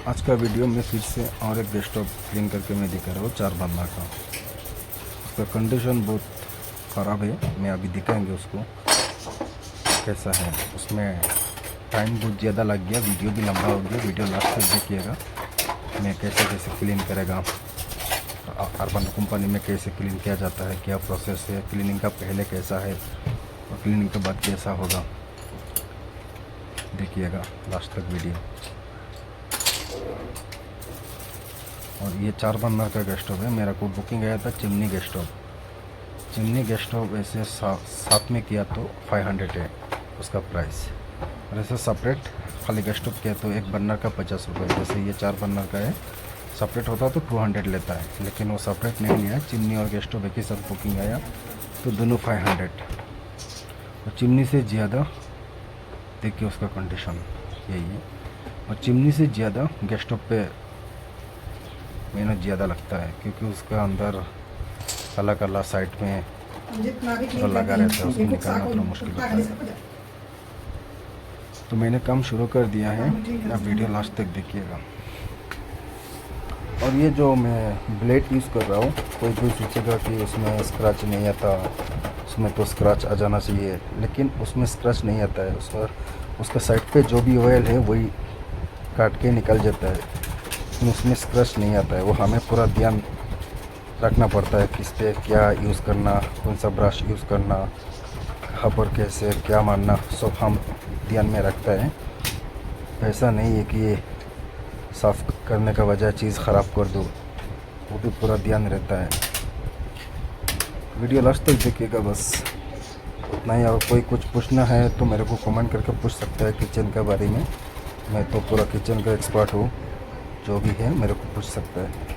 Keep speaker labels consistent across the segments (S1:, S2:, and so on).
S1: आज का वीडियो में फिर से और एक डेस्कटॉप क्लीन करके मैं दिखा रहा हूँ 4 बरनर का। उसका कंडीशन बहुत ख़राब है। मैं अभी दिखाएंगे उसको कैसा है। उसमें टाइम बहुत ज़्यादा लग गया, वीडियो भी लंबा हो गया। वीडियो लास्ट तक देखिएगा मैं कैसे कैसे क्लीन करेगा, अर्बन कंपनी में कैसे क्लीन किया जाता है, क्या प्रोसेस है, क्लीनिंग का पहले कैसा है और क्लीनिंग के बाद कैसा होगा। देखिएगा लास्ट तक वीडियो। और ये 4 बर्नर का गैस स्टोव है। मेरा को बुकिंग आया था chimney gas stove. Chimney gas stove ऐसे साथ में किया तो 500 है उसका प्राइस, और ऐसे सेपरेट खाली गैस स्टोव किया तो एक बर्नर का 50 रुपये। जैसे ये 4 बर्नर का है, सेपरेट होता तो 200 लेता है, लेकिन वो सेपरेट नहीं लिया। चिमनी और गैस स्टोव एक ही साथ बुकिंग आया तो दोनों 500। और चिमनी से ज़्यादा देखिए उसका कंडीशन यही है। और चिमनी से ज़्यादा गैस स्टोव पे मेहनत ज़्यादा लगता है, क्योंकि उसका अंदर काला काला साइड में जो लगा रहता है, उसको निकालना थोड़ा मुश्किल होता है। तो मैंने काम शुरू कर दिया है, आप वीडियो लास्ट तक देखिएगा। और ये जो मैं ब्लेड यूज़ कर रहा हूँ, कोई सोचेगा कि उसमें स्क्रैच नहीं आता, उसमें तो स्क्रैच आ जाना चाहिए, लेकिन उसमें स्क्रैच नहीं आता है। उसका साइड पे जो भी ऑयल है वही काट के निकल जाता है, लेकिन उसमें स्क्रैच नहीं आता है। वो हमें पूरा ध्यान रखना पड़ता है किस पे क्या यूज़ करना, कौन सा ब्रश यूज़ करना, कहाँ पर कैसे क्या मारना, सब हम ध्यान में रखता है। ऐसा नहीं है कि ये साफ़ करने का वजह चीज़ ख़राब कर दो, वो भी पूरा ध्यान रहता है। वीडियो लास्ट तक देखिएगा बस उतना ही। और कोई कुछ पूछना है तो मेरे को कमेंट करके पूछ सकता है किचन के बारे में। मैं तो पूरा किचन का एक्सपर्ट हूँ, जो भी है मेरे को पूछ सकता है।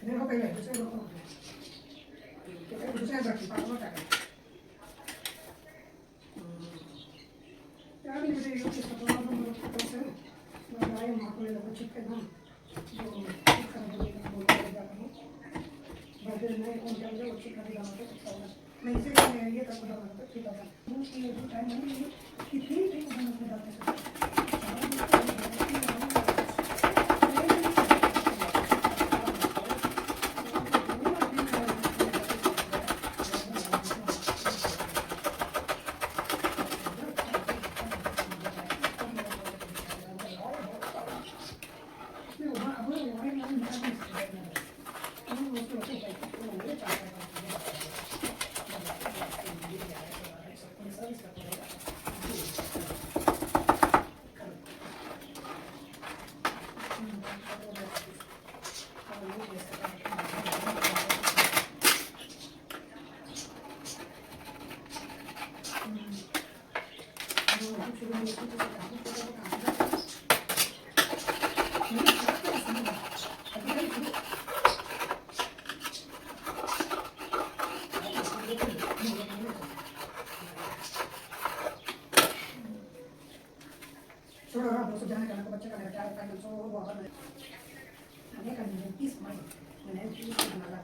S2: देखो पहले दूसरे को दूसरे रखी पापा का यार मुझे ये चीज पता है मुझे कैसे मैं आए मां को ले चिप के ना जो कर बोलेगा बोलेगा बदल नहीं कौन क्या वो चिप करेगा मैं इसे ये कर बता रहा था ठीक है मुझे ये टाइम नहीं कितनी ठीक बना बताते हैं छोड़ो ना दोस्तों जाने का बच्चे का बेटा है फाइनल सो वो बहुत है हमें का नहीं पीस मार मैंने पीस बना ला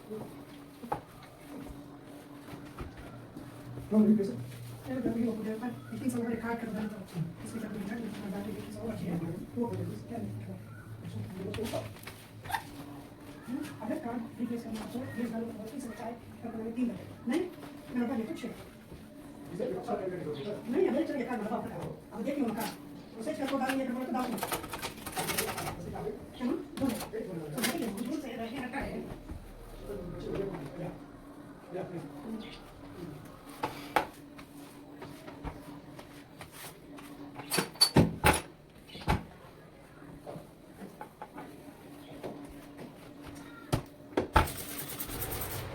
S2: No, no, eso. Pero también lo puede hacer. Y quien sabe dejar que lo dan todo. Es que también hay una data que se ahora tiene. Tú puedes hacer. A ver, काम replace करना हो ये गालों को वापस से चाहे करना है 3 नहीं मेरा बात ये कुछ है नहीं अबे चलिए काम बात करो अब देखिए उनका उसे क्या को डालिए तो डाल दो क्यों बोलो तो देखिए दूर से रहे रखा है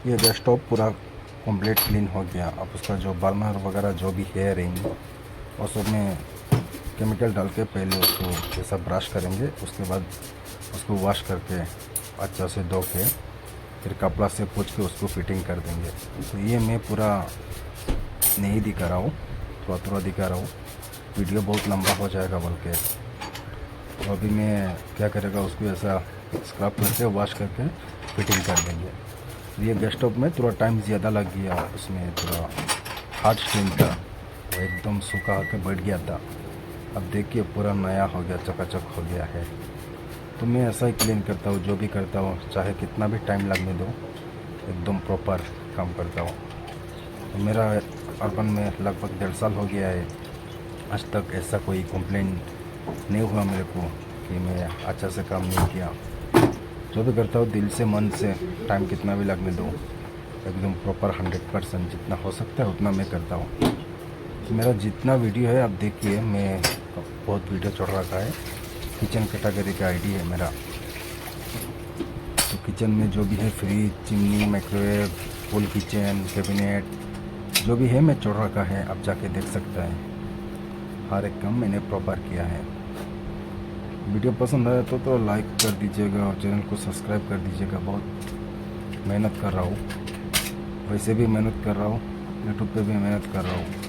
S1: ये गैस स्टोव पूरा कंप्लीट क्लीन हो गया। अब उसका जो बर्नर वगैरह जो भी है रिंग और सब में केमिकल डाल के पहले उसको जैसा ब्रश करेंगे, उसके बाद उसको वॉश करके अच्छा से धो के फिर कपड़ा से पोंछ के उसको फिटिंग कर देंगे। तो ये मैं पूरा नहीं दिखा रहा हूँ, थोड़ा थोड़ा दिखा रहा हूँ, वीडियो बहुत लंबा हो जाएगा बोल के। तो अभी मैं क्या करेगा उसको ऐसा स्क्रब करके वॉश करके फिटिंग कर देंगे। ये गैस स्टोव में थोड़ा टाइम ज़्यादा लग गया, उसमें थोड़ा हार्ड स्क्रीन था, वो एकदम सूखा होकर बैठ गया था। अब देखिए पूरा नया हो गया, चकाचक हो गया है। तो मैं ऐसा ही क्लीन करता हूँ, जो भी करता हूँ चाहे कितना भी टाइम लगने दो, एकदम प्रॉपर काम करता हूँ। तो मेरा अर्बन में लगभग 1.5 साल हो गया है, आज तक ऐसा कोई कंप्लेन नहीं हुआ मेरे को कि मैं अच्छा से काम नहीं किया। जो भी करता हूँ दिल से मन से, टाइम कितना भी लगने दो, एकदम प्रॉपर 100% जितना हो सकता है उतना मैं करता हूँ। तो मेरा जितना वीडियो है आप देखिए, मैं बहुत वीडियो चढ़ रखा है, किचन कैटेगरी का आईडी है मेरा। तो किचन में जो भी है fridge, chimney, microwave, full kitchen, cabinet जो भी है मैं चढ़ रखा है, आप जाके देख सकता है। हर एक काम मैंने प्रॉपर किया है। वीडियो पसंद आया तो लाइक कर दीजिएगा और चैनल को सब्सक्राइब कर दीजिएगा। बहुत मेहनत कर रहा हूँ, वैसे भी मेहनत कर रहा हूँ, यूट्यूब पे भी मेहनत कर रहा हूँ।